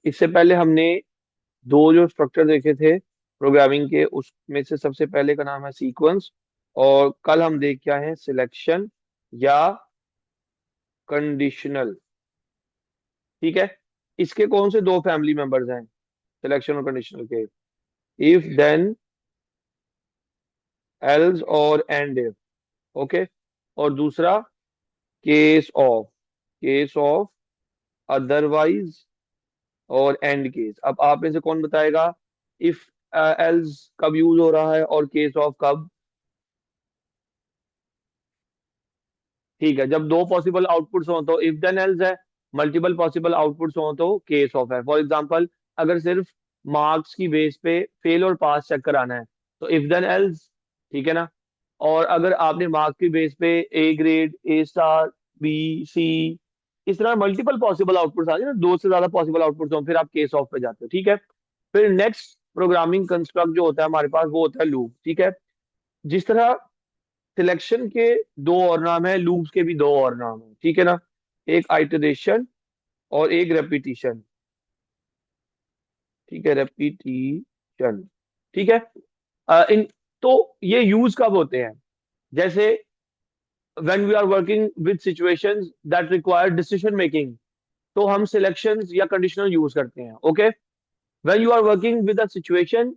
इससे पहले हमने दो जो स्ट्रक्चर देखे थे प्रोग्रामिंग के, उसमें से सबसे पहले का नाम है सीक्वेंस, और कल हम देख क्या है, सिलेक्शन या कंडीशनल। ठीक है। इसके कौन से दो फैमिली मेंबर्स हैं, सिलेक्शन और कंडीशनल के? इफ देन, एल्स और एंड इफ। ओके। और दूसरा केस ऑफ अदरवाइज और एंड केस। अब आप में से कौन बताएगा इफ एल्स कब यूज हो रहा है और केस ऑफ कब? ठीक है, जब दो पॉसिबल आउटपुट्स हो तो इफ देन एल्स है, मल्टीपल पॉसिबल आउटपुट्स हो तो केस ऑफ है। फॉर एग्जांपल, अगर सिर्फ मार्क्स की बेस पे फेल और पास चेक कराना है तो इफ देन एल्स। ठीक है ना। और अगर आपने मार्क्स की बेस पे A grade, A star, B, C, इस तरह मल्टीपल पॉसिबल आउटपुट्स आ जाए ना, दो से ज्यादा पॉसिबल आउटपुट्स हो, फिर आप केस ऑफ पे जाते हो। ठीक है। फिर नेक्स्ट प्रोग्रामिंग कंस्ट्रक्ट जो होता है हमारे पास वो होता है लूप। ठीक है। जिस तरह सिलेक्शन के दो और नाम है, लूप्स के भी दो और नाम है। ठीक है ना। एक आइटरेशन और एक रेपिटिशन। ठीक है, रेपिटिशन। ठीक है। इन तो ये यूज कब होते हैं? जैसे when we are working with situations that require decision making, तो हम सिलेक्शंस या कंडीशनल यूज करते हैं। Okay. When you are working with a situation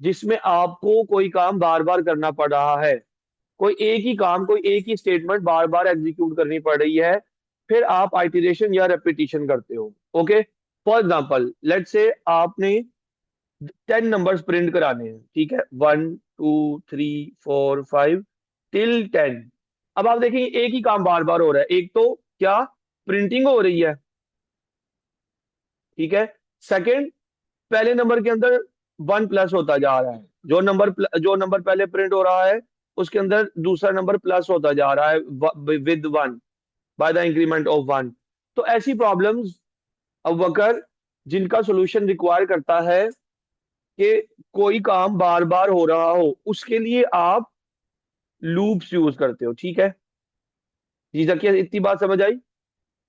जिसमें आपको कोई काम बार बार करना पड़ रहा है, कोई एक ही काम, कोई एक ही स्टेटमेंट बार बार एग्जीक्यूट करनी पड़ रही है, फिर आप आइटरेशन या रेपिटेशन करते हो। ओके। फॉर एग्जाम्पल, लेट से आपने 10 नंबर्स प्रिंट कराने हैं। ठीक है, 1 2 3 4 5 टिल 10। अब आप देखेंगे एक ही काम बार बार हो रहा है। एक तो क्या, प्रिंटिंग हो रही है। ठीक है। सेकंड, पहले नंबर के अंदर 1 प्लस होता जा रहा है, जो नंबर पहले प्रिंट हो रहा है उसके अंदर दूसरा नंबर प्लस होता जा रहा है with 1, by the increment of 1। तो ऐसी प्रॉब्लम्स अब वकर जिनका सॉल्यूशन रिक्वायर करता है कि कोई काम बार बार हो रहा हो, उसके लिए आप लूप्स यूज करते हो। ठीक है जी, जकिया इतनी बात समझ आई?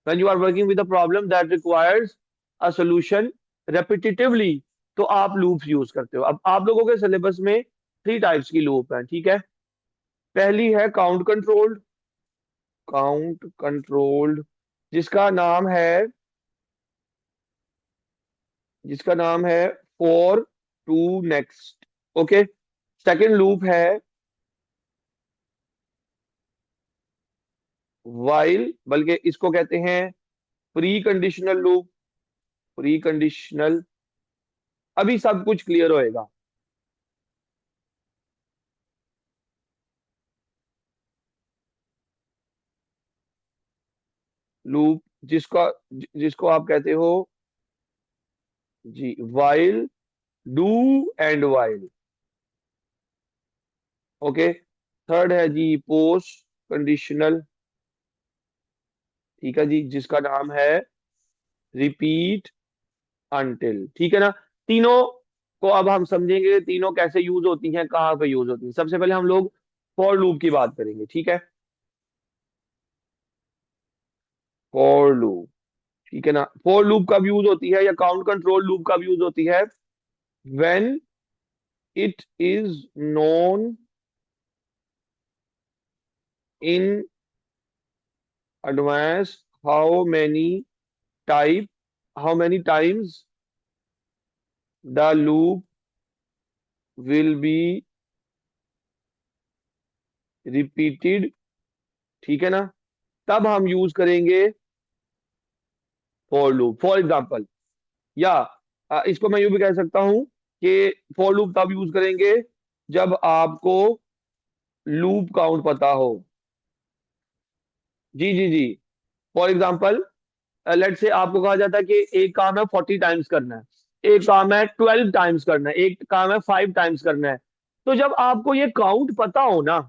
when you are working with a problem that requires a solution repetitively, तो आप लूप्स यूज करते हो। अब आप लोगों के सिलेबस में 3 टाइप्स की लूप है। ठीक है। पहली है काउंट कंट्रोल्ड, जिसका नाम है जिसका नाम है for to next. Okay. Second loop है वाइल, बल्कि इसको कहते हैं pre conditional loop. Pre conditional, अभी सब कुछ क्लियर होएगा। लूप जिसको आप कहते हो जी while, do end while. Okay. Third है जी पोस्ट कंडीशनल। ठीक है जी, जिसका नाम है रिपीट अनटिल। ठीक है ना। तीनों को अब हम समझेंगे, तीनों कैसे यूज होती हैं, कहाँ पे यूज होती हैं। सबसे पहले हम लोग फॉर लूप की बात करेंगे। ठीक है। For loop. ठीक है ना। फॉर लूप कब यूज होती है या काउंट कंट्रोल लूप कब यूज होती है? When it is known in advance how many type how many times the loop will be repeated. ठीक है ना। तब हम यूज करेंगे फॉर लूप। फॉर एग्जांपल, या इसको मैं यूं भी कह सकता हूं कि फॉर लूप तब यूज करेंगे जब आपको लूप काउंट पता हो। जी जी जी। फॉर एग्जांपल, लेट से आपको कहा जाता है कि एक काम है 40 टाइम्स करना है, एक काम है 12 टाइम्स करना है, एक काम है 5 टाइम्स करना है। तो जब आपको ये काउंट पता हो ना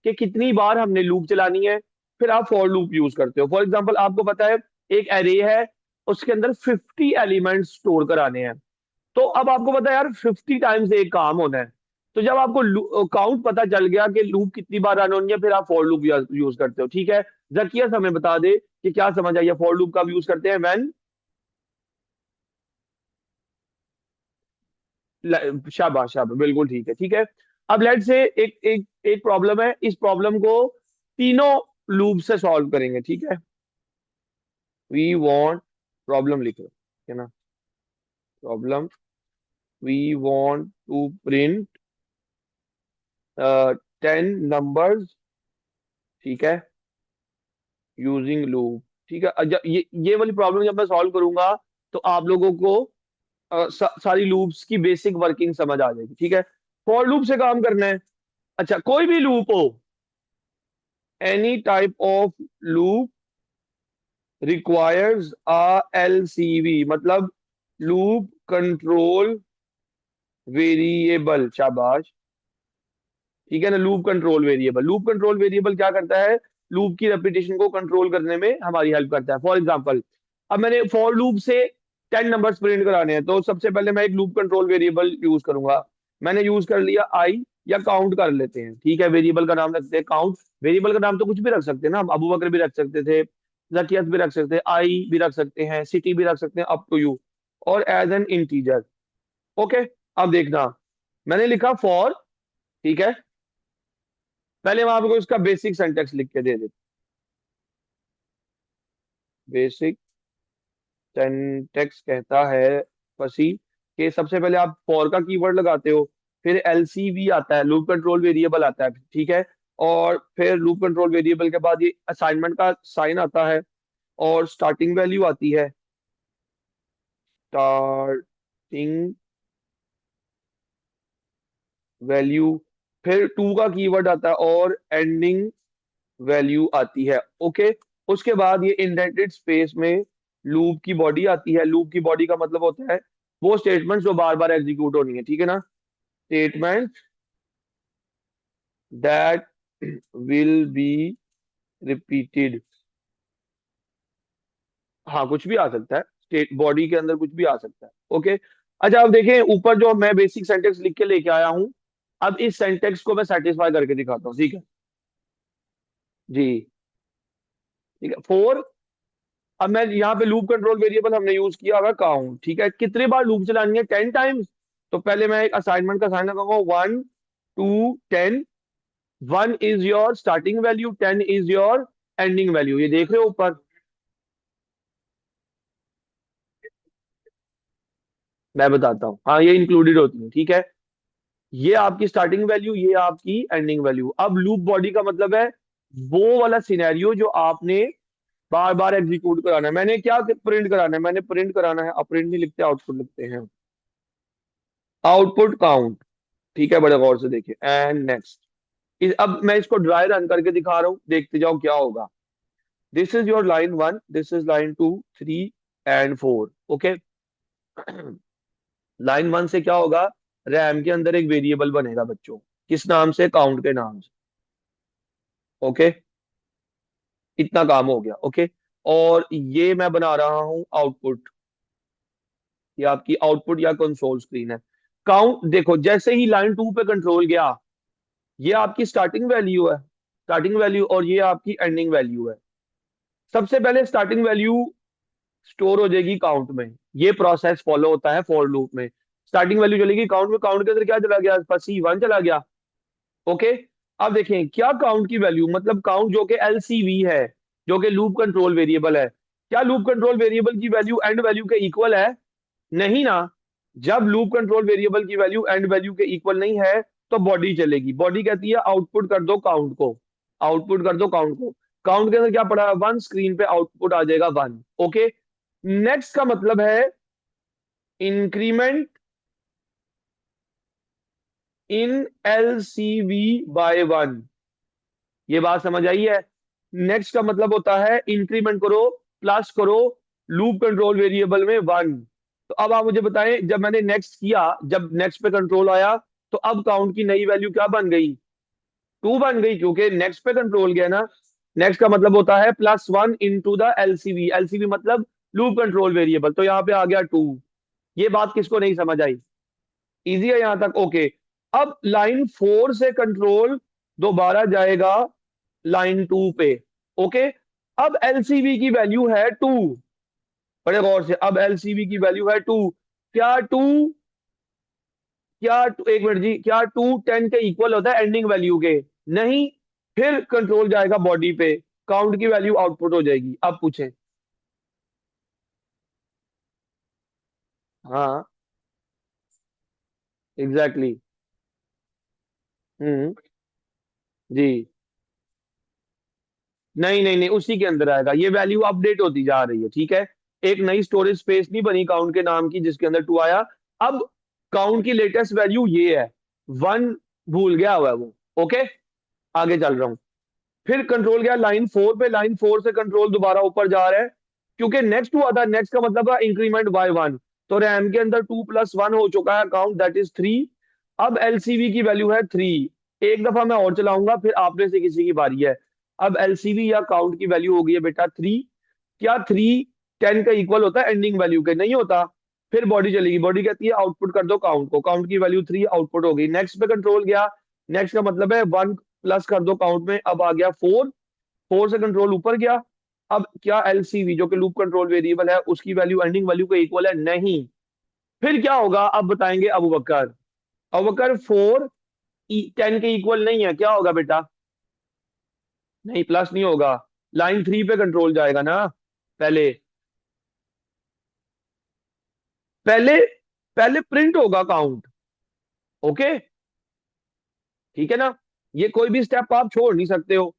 कि कितनी बार हमने लूप चलानी है, फिर आप फॉर लूप यूज करते हो। फॉर एग्जाम्पल, आपको पता है एक एरे है, उसके अंदर 50 एलिमेंट्स स्टोर कराने हैं। तो अब आपको पता है यार 50 टाइम्स एक काम होना है। तो जब आपको काउंट पता चल गया कि लूप कितनी बार रन होनी है, फिर आप फॉर लूप यूज करते हो। ठीक है। जकिया हमें बता दे कि क्या समझ आई है, फॉर लूप कब यूज करते हैं? व्हेन शाबाश शाबाश, बिल्कुल ठीक है, ठीक है। अब लेट से एक एक एक प्रॉब्लम है, इस प्रॉब्लम को तीनों लूप से सॉल्व करेंगे, ठीक है। वी वांट, प्रॉब्लम लिखो, है ना, problem, we want to print 10 numbers, ठीक है, यूजिंग लूप, ठीक है। जब ये वाली प्रॉब्लम जब मैं सॉल्व करूंगा तो आप लोगों को सारी लूप्स की बेसिक वर्किंग समझ आ जाएगी, ठीक है। फॉर लूप से काम करना है। अच्छा, कोई भी लूप हो, any type of loop requires a LCV, मतलब लूप कंट्रोल वेरिएबल, शाबाश, ठीक है ना। Loop control variable, loop control variable क्या करता है, लूप की रेपिटेशन को कंट्रोल करने में हमारी हेल्प करता है। फॉर एग्जांपल, अब मैंने फॉर लूप से 10 नंबर्स प्रिंट कराने हैं, तो सबसे पहले मैं एक लूप कंट्रोल वेरिएबल यूज करूंगा। मैंने यूज कर लिया आई, या काउंट कर लेते हैं, ठीक है, वेरिएबल का नाम रखते हैं काउंट। वेरिएबल का नाम तो कुछ भी रख सकते हैं ना, हम अबू बकर भी रख सकते थे, जकियत भी रख सकते हैं, आई भी रख सकते हैं, सिटी भी रख सकते हैं, अप टू यू, और एज एन इंटीजर। ओके, अब देखना, मैंने लिखा फॉर, ठीक है। पहले मैं आपको इसका बेसिक सेंटेक्स लिख के दे देता, बेसिक सेंटेक्स कहता है फसी, कि सबसे पहले आप फॉर का कीवर्ड लगाते हो, फिर एलसीवी आता है, लूप कंट्रोल वेरिएबल आता है, ठीक है, और फिर लूप कंट्रोल वेरिएबल के बाद ये असाइनमेंट का साइन आता है, और स्टार्टिंग वैल्यू आती है, स्टार्टिंग वैल्यू, फिर टू का कीवर्ड आता है, और एंडिंग वैल्यू आती है। ओके, उसके बाद ये इंडेंटेड स्पेस में लूप की बॉडी आती है। लूप की बॉडी का मतलब होता है वो स्टेटमेंट जो बार बार एग्जीक्यूट होनी है, ठीक है ना, statement that will be repeated. हाँ, कुछ भी आ सकता है, स्टेट बॉडी के अंदर कुछ भी आ सकता है। ओके, अच्छा, अब देखें ऊपर जो मैं बेसिक सेंटेक्स लिख के लेके आया हूं, अब इस सेंटेक्स को मैं सेटिस्फाई करके दिखाता हूँ, ठीक है जी, ठीक है। फोर, अब मैं यहाँ पे लूप कंट्रोल वेरिएबल हमने यूज किया होगा काउंट, ठीक है, कितने बार लूप चलानी है, 10 टाइम्स। तो पहले मैं एक असाइनमेंट का साइन लगाऊंगा, 1 2 10, 1 is your starting value, 10 is your ending value, ये देख रहे हो ऊपर, मैं बताता हूँ, हाँ ये इंक्लूडेड होती है, ठीक है। ये आपकी स्टार्टिंग वैल्यू, ये आपकी एंडिंग वैल्यू। अब लूप बॉडी का मतलब है वो वाला सिनेरियो जो आपने बार बार एग्जीक्यूट कराना है। मैंने क्या प्रिंट कराना है, मैंने प्रिंट कराना है, अब प्रिंट नहीं लिखते, आउटपुट लिखते हैं, आउटपुट काउंट, ठीक है, बड़े गौर से देखिए, एंड नेक्स्ट। अब मैं इसको ड्राई रन करके दिखा रहा हूँ, देखते जाओ क्या होगा। This is your line 1, this is line 2 3 and 4। Okay, line 1 से क्या होगा, रैम के अंदर एक वेरिएबल बनेगा बच्चों, किस नाम से, काउंट के नाम से। ओके, इतना काम हो गया। ओके, और ये मैं बना रहा हूं आउटपुट, ये आपकी आउटपुट या कंसोल स्क्रीन है। काउंट देखो, जैसे ही लाइन 2 पे कंट्रोल गया, ये आपकी स्टार्टिंग वैल्यू है, स्टार्टिंग वैल्यू, और ये आपकी एंडिंग वैल्यू है। सबसे पहले स्टार्टिंग वैल्यू स्टोर हो जाएगी काउंट में, ये प्रोसेस फॉलो होता है फॉर लूप में। स्टार्टिंग वैल्यू चलेगी काउंट में, काउंट के अंदर क्या चला गया, फसी 1 चला गया। ओके, अब देखें क्या काउंट की वैल्यू, मतलब काउंट जो कि एलसीवी है, जो कि लूप कंट्रोल वेरिएबल है, क्या लूप कंट्रोल वेरिएबल की वैल्यू एंड वैल्यू के इक्वल है, नहीं ना। जब लूप कंट्रोल वेरिएबल की वैल्यू एंड वैल्यू के इक्वल नहीं है, तो बॉडी चलेगी। बॉडी कहती है आउटपुट कर दो काउंट को, आउटपुट कर दो काउंट को। काउंट के अंदर क्या पड़ा है, 1, स्क्रीन पे आउटपुट आ जाएगा 1। ओके, नेक्स्ट का मतलब है इंक्रीमेंट इन एलसीवी बाय 1, ये बात समझ आई है। नेक्स्ट का मतलब होता है इंक्रीमेंट करो, प्लस करो लूप कंट्रोल वेरिएबल में 1। तो अब आप मुझे बताएं, जब मैंने नेक्स्ट किया, जब नेक्स्ट पे कंट्रोल आया, तो अब काउंट की नई वैल्यू क्या बन गई, 2 बन गई, क्योंकि नेक्स्ट पे कंट्रोल गया ना। नेक्स्ट का मतलब होता है +1 इंटू द एलसीवी, एलसीवी मतलब लूप कंट्रोल वेरिएबल, तो यहाँ पे आ गया 2। ये बात किसको नहीं समझ आई, इजी है यहां तक। ओके, अब लाइन 4 से कंट्रोल दोबारा जाएगा लाइन 2 पे। ओके, अब एलसीवी की वैल्यू है 2, बड़े गौर से, अब एलसीवी की वैल्यू है 2। क्या 2 एक मिनट जी, क्या 2 10 के इक्वल होता है एंडिंग वैल्यू के? नहीं। फिर कंट्रोल जाएगा बॉडी पे, काउंट की वैल्यू आउटपुट हो जाएगी। अब पूछें। हाँ, एग्जैक्टली exactly. हम्म। जी। नहीं नहीं नहीं, उसी के अंदर आएगा, ये वैल्यू अपडेट होती जा रही है, ठीक है। एक नई स्टोरेज स्पेस नहीं बनी काउंट के नाम की जिसके अंदर 2 आया। अब काउंट की लेटेस्ट वैल्यू ये है, 1 भूल गया हुआ है वो। ओके, आगे चल रहा हूँ। फिर कंट्रोल गया लाइन 4 पे, लाइन 4 से कंट्रोल दोबारा ऊपर जा रहा है, क्योंकि नेक्स्ट हुआ था, नेक्स्ट का मतलब है इंक्रीमेंट बाय 1। तो रैम के अंदर 2 + 1 हो चुका है काउंट, दैट इज 3। अब एलसीवी की वैल्यू है 3। एक दफा मैं और चलाऊंगा, फिर आप में से किसी की बारी है। अब एलसीवी या काउंट की वैल्यू हो गई है बेटा 3। क्या 3 10 का इक्वल होता है एंडिंग वैल्यू के? नहीं होता। फिर बॉडी चलेगी, बॉडी कहती है आउटपुट कर दो काउंट को, काउंट की वैल्यू 3 आउटपुट हो गई। नेक्स्ट पे कंट्रोल गया, नेक्स्ट का मतलब है 1 प्लस कर दो काउंट में, अब आ गया 4। 4 से कंट्रोल ऊपर गया। अब क्या एलसीवी जो कि लूप कंट्रोल वेरिएबल है उसकी वैल्यू एंडिंग वैल्यू के इक्वल है? नहीं। फिर क्या होगा अब बताएंगे अबू बकर। अबू बकर 4 10 के इक्वल नहीं है, क्या होगा बेटा? नहीं, प्लस नहीं होगा। लाइन 3 पे कंट्रोल जाएगा ना पहले। पहले पहले प्रिंट होगा काउंट। ओके, ठीक है ना। ये कोई भी स्टेप आप छोड़ नहीं सकते हो।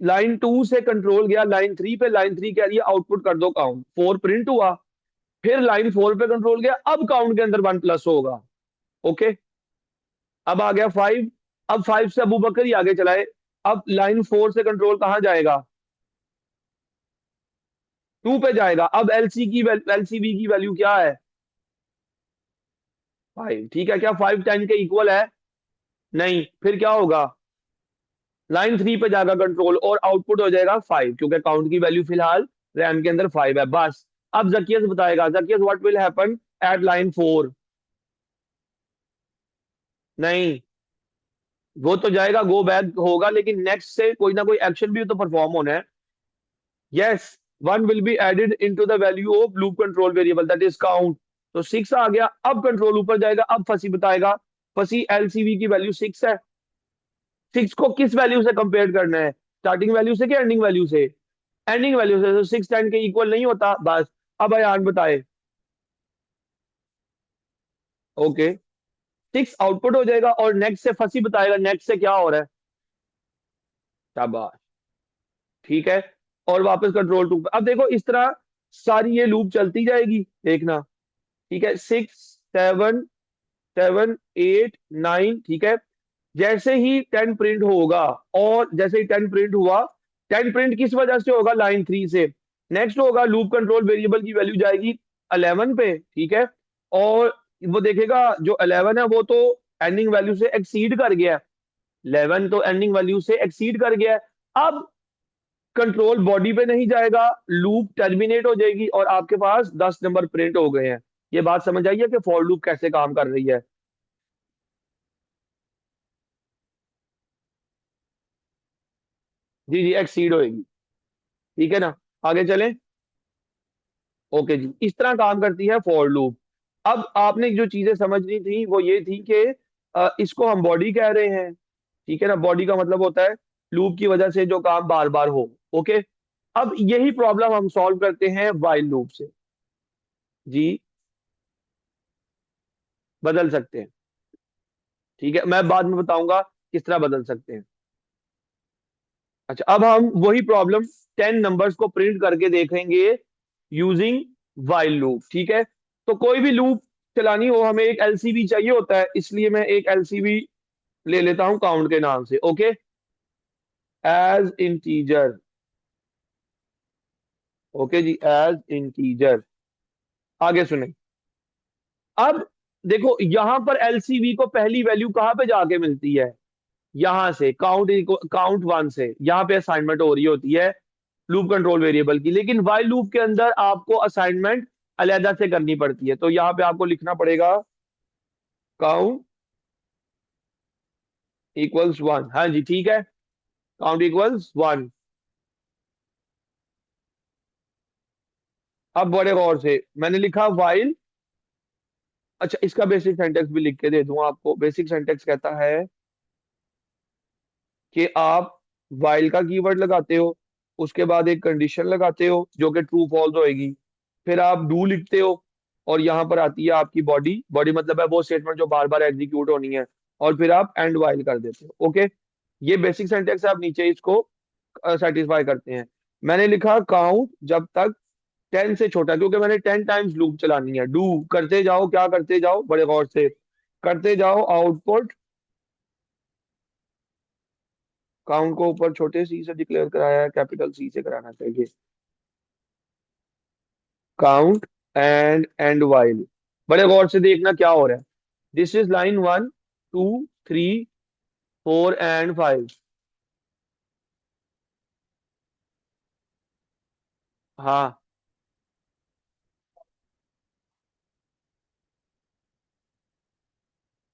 लाइन 2 से कंट्रोल गया लाइन 3 पे, लाइन 3 कह रही है आउटपुट कर दो काउंट, 4 प्रिंट हुआ। फिर लाइन 4 पे कंट्रोल गया, अब काउंट के अंदर 1 प्लस होगा। ओके, अब आ गया 5। अब 5 से अबू बकर ही आगे चलाए। अब लाइन 4 से कंट्रोल कहाँ जाएगा? 2 पे जाएगा। अब एलसीबी की वैल्यू क्या है? 5, ठीक है। क्या 5 10 के इक्वल है? नहीं। फिर क्या होगा? लाइन 3 पे जाएगा कंट्रोल और आउटपुट हो जाएगा 5, क्योंकि काउंट की वैल्यू फिलहाल रैम के अंदर 5 है बस। अब जकियस बताएगा, जकियस what will happen at line 4? नहीं, वो तो जाएगा, गो बैक होगा, लेकिन नेक्स्ट से कोई ना कोई एक्शन भी तो परफॉर्म होना है। Yes, 1 will be added into the value of loop control variable that is count. तो 6 आ गया, अब कंट्रोल ऊपर जाएगा। अब फसी बताएगा, फसी एलसीवी की वैल्यू 6 है। 6 को किस वैल्यू से कंपेयर करना है? स्टार्टिंग वैल्यू से कि एंडिंग वैल्यू से? एंडिंग वैल्यू से। तो 6 10 के इक्वल नहीं होता बस। अब अयान बताए। ओके, 6 आउटपुट हो जाएगा और नेक्स्ट से फसी बताएगा नेक्स्ट से क्या हो रहा है। शाबाश, ठीक है। और वापस कंट्रोल 2 पे। अब देखो इस तरह सारी ये लूप चलती जाएगी, देखना। ठीक है, 6 7 7 8 9, ठीक है। जैसे ही 10 प्रिंट होगा, और जैसे ही 10 प्रिंट हुआ, 10 प्रिंट किस वजह से होगा? लाइन 3 से। नेक्स्ट होगा लूप कंट्रोल वेरिएबल की वैल्यू जाएगी 11 पे, ठीक है। और वो देखेगा जो 11 है वो तो एंडिंग वैल्यू से एक्सीड कर गया है। 11 तो एंडिंग वैल्यू से एक्सीड कर गया है। अब कंट्रोल बॉडी पे नहीं जाएगा, लूप टर्मिनेट हो जाएगी और आपके पास 10 नंबर प्रिंट हो गए हैं। ये बात समझ आई है कि फॉर लूप कैसे काम कर रही है? जी जी, एक्सीड होएगी, ठीक है ना। आगे चलें। ओके जी, इस तरह काम करती है फॉर लूप। अब आपने जो चीजें समझनी थी वो ये थी कि इसको हम बॉडी कह रहे हैं, ठीक है ना। बॉडी का मतलब होता है लूप की वजह से जो काम बार बार हो। ओके, अब यही प्रॉब्लम हम सॉल्व करते हैं वाइल लूप से। जी, बदल सकते हैं, ठीक है। मैं बाद में बताऊंगा किस तरह बदल सकते हैं। अच्छा, अब हम वही प्रॉब्लम 10 नंबर्स को प्रिंट करके देखेंगे यूजिंग वाइल लूप, ठीक है। तो कोई भी लूप चलानी हो हमें एक एलसीबी चाहिए होता है, इसलिए मैं एक एलसीबी ले लेता हूं काउंट के नाम से। Okay, as integer. ओके जी, एज इंटीजर। आगे सुने। अब देखो यहां पर एलसीबी को पहली वैल्यू कहां पे जाके मिलती है? यहां से काउंट 1 से यहां पे असाइनमेंट हो रही होती है लूप कंट्रोल वेरिएबल की। लेकिन वाइल लूप के अंदर आपको असाइनमेंट अलहदा से करनी पड़ती है। तो यहां पे आपको लिखना पड़ेगा काउंट इक्वल्स 1। हाँ जी, ठीक है, काउंट इक्वल्स 1। अब बड़े गौर से मैंने लिखा वाइल अच्छा, इसका बेसिक सेंटेक्स भी लिख के दे दूं आपको। बेसिक सेंटेक्स कहता है कि आप वाइल का कीवर्ड लगाते हो, उसके बाद एक कंडीशन लगाते हो जो कि ट्रू फॉल्स होएगी, फिर आप डू लिखते हो, और यहाँ पर आती है आपकी बॉडी। बॉडी मतलब है वो स्टेटमेंट जो बार बार एग्जीक्यूट होनी है, और फिर आप एंड वाइल कर देते हो। ओके, ये बेसिक सेंटेक्स है। आप नीचे इसको सेटिस्फाई करते हैं। मैंने लिखा काउंट जब तक 10 से छोटा, क्योंकि मैंने 10 टाइम्स लूप चलानी है। डू करते जाओ, क्या करते जाओ, बड़े गौर से करते जाओ। आउटपुट काउंट को ऊपर छोटे सी से डिक्लेयर कराया है, कैपिटल सी से कराना चाहिए। काउंट एंड वाइल, बड़े गौर से देखना क्या हो रहा है। This is line 1, 2, 3, 4 and 5। हाँ,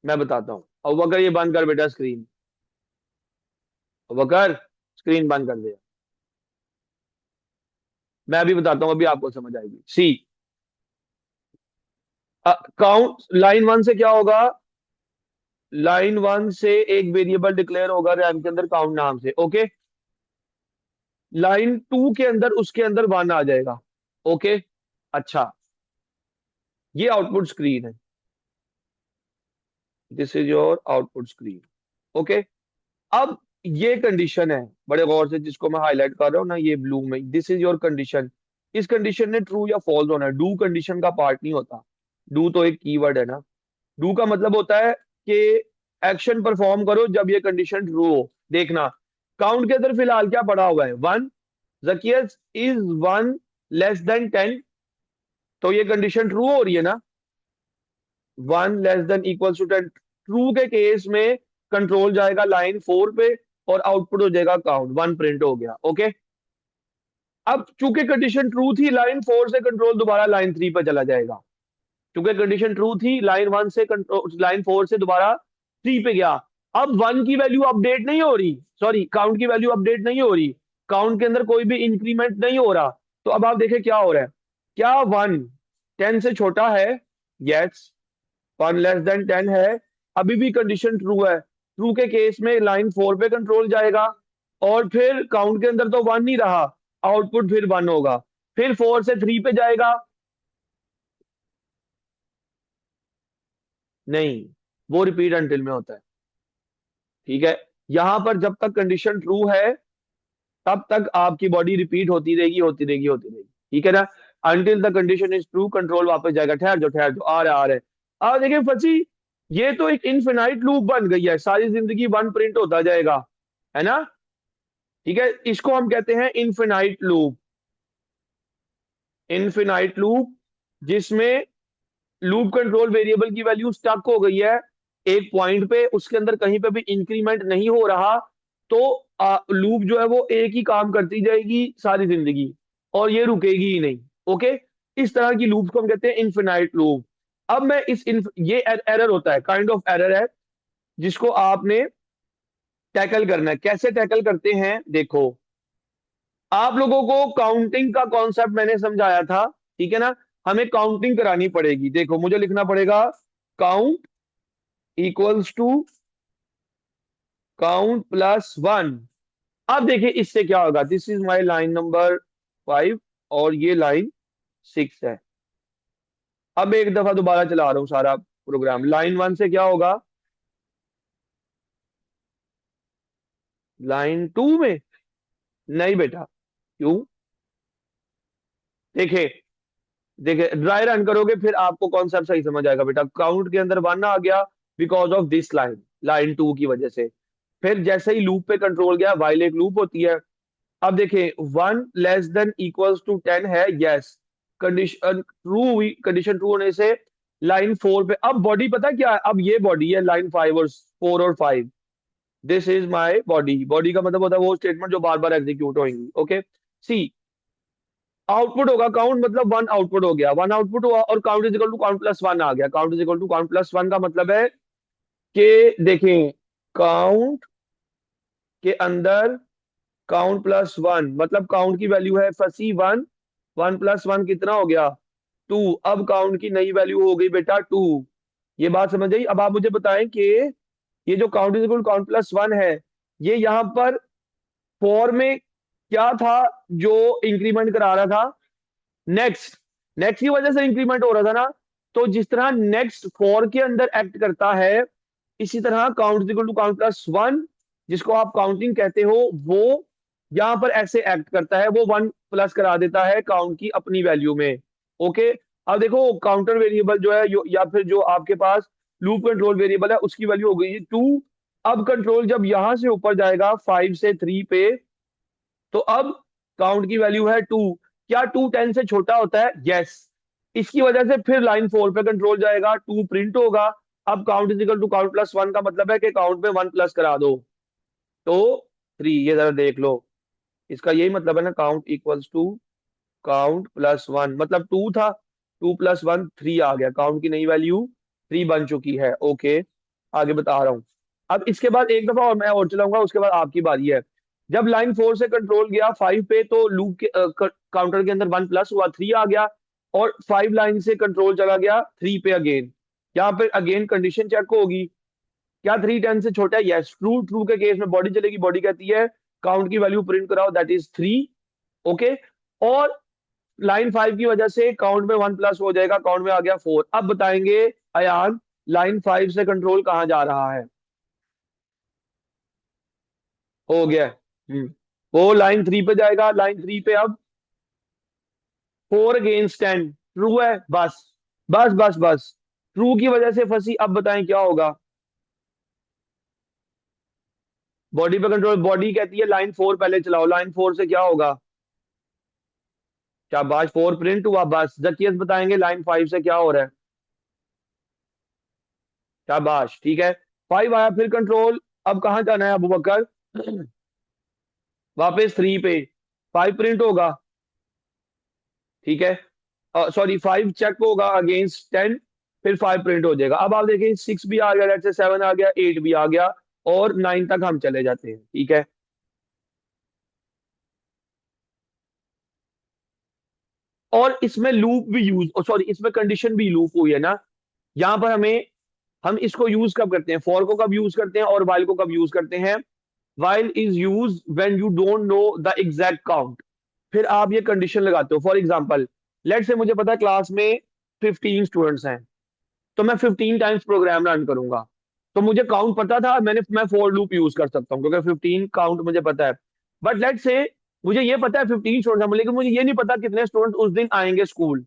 मैं बताता हूँ। अब अगर ये बंद कर बेटा स्क्रीन, अब अगर स्क्रीन बंद कर दे, मैं अभी बताता हूँ, अभी आपको समझ आएगी। सी, काउंट लाइन 1 से क्या होगा। लाइन 1 से एक वेरिएबल डिक्लेयर होगा रैम के अंदर काउंट नाम से। ओके, लाइन 2 के अंदर उसके अंदर 1 आ जाएगा। ओके, अच्छा, ये आउटपुट स्क्रीन है। This is your output screen. Okay, अब ये कंडीशन है, बड़े गौर से, जिसको मैं हाईलाइट कर रहा हूँ ना, ये ब्लू में, दिस इज योर कंडीशन। इस कंडीशन ने ट्रू या फॉल्स होना है। डू कंडीशन का पार्ट नहीं होता। डू तो एक कीवर्ड है ना। डू का मतलब होता है कि एक्शन परफॉर्म करो जब ये कंडीशन ट्रू हो। देखना, काउंट के अंदर फिलहाल क्या पड़ा हुआ है, 1। जकियस इज 1 <10। तो ये कंडीशन ट्रू हो रही है ना। 1 < ट्रू के केस में कंट्रोल जाएगा लाइन 4 पे, और आउटपुट हो जाएगा काउंट 1 प्रिंट हो गया। ओके, अब चूंकि कंडीशन ट्रू थी, लाइन 4 से कंट्रोल दोबारा लाइन 3 पे चला जाएगा। क्योंकि कंडीशन ट्रू थी, लाइन 1 से कंट्रोल लाइन 4 से दोबारा 3 पे गया। अब 1 की वैल्यू अपडेट नहीं हो रही, सॉरी, काउंट की वैल्यू अपडेट नहीं हो रही, काउंट के अंदर कोई भी इंक्रीमेंट नहीं हो रहा। तो अब आप देखें क्या हो रहा है। क्या 1 10 से छोटा है? यस। 1 < 10 है। अभी भी कंडीशन ट्रू है। ट्रू के केस में लाइन 4 पे कंट्रोल जाएगा, और फिर काउंट के अंदर तो 1 नहीं रहा, आउटपुट फिर 1 होगा। फिर 4 से 3 पे जाएगा। नहीं, वो रिपीट अंटिल में होता है। ठीक है, यहां पर जब तक कंडीशन ट्रू है, तब तक आपकी बॉडी रिपीट होती रहेगी, होती रहेगी, होती रहेगी। ठीक है ना। Until the condition is true, control वापस जाएगा। ठहर जाओ, ठहर जाओ, आ रहे अब देखिए फंसी। ये तो एक इनफिनाइट लूप बन गई है, सारी जिंदगी 1 प्रिंट होता जाएगा, है ना। ठीक है, इसको हम कहते हैं इनफिनाइट लूप। इनफिनाइट लूप जिसमें लूप कंट्रोल वेरिएबल की वैल्यू स्टक हो गई है एक पॉइंट पे, उसके अंदर कहीं पे भी इंक्रीमेंट नहीं हो रहा। तो लूप जो है वो एक ही काम करती जाएगी सारी जिंदगी, और ये रुकेगी ही नहीं। ओके, इस तरह की लूप को हम कहते हैं इनफिनाइट लूप। अब मैं ये एरर होता है, काइंड ऑफ एरर है, जिसको आपने टैकल करना है। कैसे टैकल करते हैं, देखो। आप लोगों को काउंटिंग का कॉन्सेप्ट मैंने समझाया था, ठीक है ना। हमें काउंटिंग करानी पड़ेगी। देखो, मुझे लिखना पड़ेगा count equals to count plus 1। अब देखिए इससे क्या होगा। This is my line number 5, और ये लाइन 6 है। अब एक दफा दोबारा चला रहा हूं सारा प्रोग्राम। लाइन 1 से क्या होगा, लाइन 2 में नहीं बेटा। क्यों? देखे, देखिए ड्राई रन करोगे फिर आपको कॉन्सेप्ट सही समझ आएगा बेटा। काउंट के अंदर 1 आ गया because of this line, line 2 की वजह से। फिर जैसे ही लूप पे कंट्रोल गया, वाइल एक लूप होती है। अब देखिए 1 < 10 है, यस। कंडीशन ट्रू हुई, कंडीशन ट्रू होने से लाइन 4 पे अब बॉडी पता क्या है। अब ये बॉडी है लाइन 4 और 5। This is my body. Body का मतलब होता है वो स्टेटमेंट जो बार बार एग्जीक्यूट होंगी। ओके, सी, आउटपुट होगा काउंट, मतलब 1 आउटपुट हो गया, 1 आउटपुट हुआ, और count is equal to count plus 1 आ गया। Count is equal to count plus 1 का मतलब है कि देखें, काउंट के अंदर काउंट प्लस 1, मतलब काउंट की वैल्यू है फंसी 1। 1 + 1 कितना हो गया, 2। अब काउंट की नई वैल्यू हो गई बेटा 2। ये बात समझ आई। अब आप मुझे बताएं कि ये जो count is equal count plus one है, ये यहाँ पर फॉर में क्या था जो इंक्रीमेंट करा रहा था? नेक्स्ट। नेक्स्ट की वजह से इंक्रीमेंट हो रहा था ना। तो जिस तरह नेक्स्ट फॉर के अंदर एक्ट करता है, इसी तरह count equal to count plus one, जिसको आप काउंटिंग कहते हो, वो यहां पर ऐसे एक्ट करता है, वो वन प्लस करा देता है काउंट की अपनी वैल्यू में। ओके। अब देखो काउंटर वेरिएबल जो है या फिर जो आपके पास लूप कंट्रोल वेरिएबल है, उसकी वैल्यू हो गई 2। अब कंट्रोल जब यहां से ऊपर जाएगा 5 से 3 पे, तो अब काउंट की वैल्यू है 2। क्या 2 10 से छोटा होता है? यस। इसकी वजह से फिर लाइन 4 पे कंट्रोल जाएगा, 2 प्रिंट होगा। अब count is equal to count plus one का मतलब है कि काउंट में 1 प्लस करा दो, तो 3। ये जरा देख लो, इसका यही मतलब है ना, count equals to count plus one, मतलब 2 था, 2 प्लस वन 3 आ गया, काउंट की नई वैल्यू 3 बन चुकी है। ओके, आगे बता रहा हूं। अब इसके बाद एक दफा और मैं और चलाऊंगा, उसके बाद आपकी बारी है। जब लाइन 4 से कंट्रोल गया 5 पे, तो लूप के काउंटर के अंदर 1 प्लस हुआ, 3 आ गया। और 5 लाइन से कंट्रोल चला गया 3 पे अगेन। यहाँ पे अगेन कंडीशन चेक होगी, क्या 3 10 से छोटा है? यस। ट्रू। ट्रू के केस में बॉडी चलेगी, बॉडी कहती है काउंट की वैल्यू प्रिंट कराओ, दैट इज 3। ओके। और लाइन 5 की वजह से काउंट में 1 प्लस हो जाएगा, काउंट में आ गया 4। अब बताएंगे अयान, लाइन 5 से कंट्रोल कहां जा रहा है? हो गया। वो लाइन 3 पे जाएगा, लाइन 3 पे अब 4 अगेंस्ट 10। ट्रू है, बस। बस बस बस। ट्रू की वजह से फंसी। अब बताएं क्या होगा? बॉडी पे कंट्रोल, बॉडी कहती है लाइन 4 पहले चलाओ, लाइन 4 से क्या होगा? शाबाश, 4 प्रिंट हुआ। बस जकियत बताएंगे लाइन 5 से क्या हो रहा है? शाबाश, ठीक है। 5 आया, फिर कंट्रोल। अब कहां जाना है अबू बकर? वापस 3 पे 5 प्रिंट होगा, ठीक है। सॉरी, 5 चेक होगा अगेंस्ट 10, फिर 5 प्रिंट हो जाएगा। अब आप देखें 6 भी आ गया, लेट्स से 7 आ गया, 8 भी आ गया, और 9 तक हम चले जाते हैं, ठीक है। और इसमें लूप भी यूज, सॉरी, इसमें कंडीशन भी लूप हुई है ना। यहाँ पर हम इसको यूज कब करते हैं? फॉर को कब यूज करते हैं और वाइल को कब यूज करते हैं? While is use when you don't know the exact count. फिर आप ये कंडीशन लगाते हो। फॉर एग्जांपल, लेट से मुझे पता है क्लास में 15 स्टूडेंट्स हैं, तो मैं 15 टाइम्स प्रोग्राम रन करूंगा। तो मुझे काउंट पता था, मैं फॉर लूप यूज कर सकता हूँ क्योंकि 15 काउंट मुझे पता है। बट लेट से मुझे ये पता है 15 स्टूडेंट्स हैं, लेकिन मुझे ये नहीं पता कितने स्टूडेंट उस दिन आएंगे स्कूल,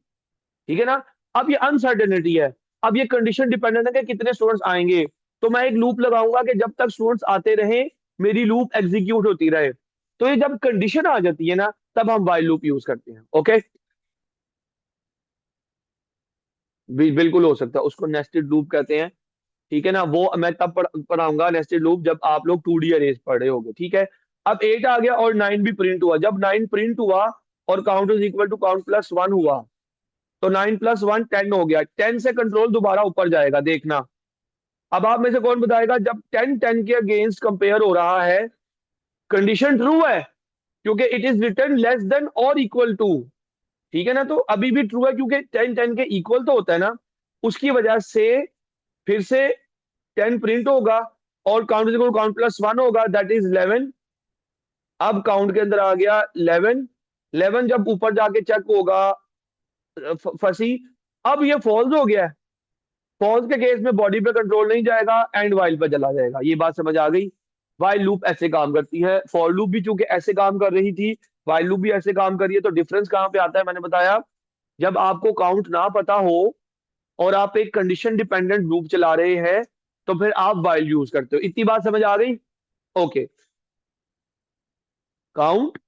ठीक है ना। अब ये अनसर्टेनिटी है। अब ये कंडीशन डिपेंडेंट है कि कितने स्टूडेंट्स आएंगे। तो मैं एक लूप लगाऊंगा कि जब तक स्टूडेंट्स आते रहे, मेरी लूप एग्जीक्यूट होती रहे। तो ये जब कंडीशन आ जाती है ना, तब हम वाइल लूप यूज करते हैं। ओके, बिल्कुल हो सकता है, उसको नेस्टेड लूप कहते हैं, ठीक है ना। वो मैं तब पढ़ाऊंगा नेस्टेड लूप जब आप लोग 2D अरेज पढ़ रहे होगे, ठीक है। अब 8 आ गया और 9 भी प्रिंट हुआ। जब 9 प्रिंट हुआ और count is equal to count plus one हुआ, तो 9 प्लस वन 10 हो गया। 10 से कंट्रोल दोबारा ऊपर जाएगा, देखना। अब आप में से कौन बताएगा जब 10 10 के अगेंस्ट कंपेयर हो रहा है, कंडीशन ट्रू है क्योंकि it is return less than और इक्वल टू, ठीक है ना। तो अभी भी ट्रू है क्योंकि 10 10 के इक्वल तो होता है ना, उसकी वजह से फिर से 10 प्रिंट होगा और count is equal count plus one होगा, दैट इज 11। अब काउंट के अंदर आ गया 11। 11 जब ऊपर जाके चेक होगा फंसी, अब ये फॉल्स हो गया। फॉल्स के केस में बॉडी पे कंट्रोल नहीं जाएगा, एंड वाइल पे चला जाएगा। ये बात समझ आ गई? वाइल लूप ऐसे काम करती है, फॉर लूप भी चूंकि ऐसे काम कर रही थी, वाइल लूप भी ऐसे काम कर रही है। तो डिफरेंस कहाँ पे आता है? मैंने बताया, जब आपको काउंट ना पता हो और आप एक कंडीशन डिपेंडेंट लूप चला रहे हैं, तो फिर आप वाइल यूज करते हो। इतनी बात समझ आ गई? ओके। काउंट,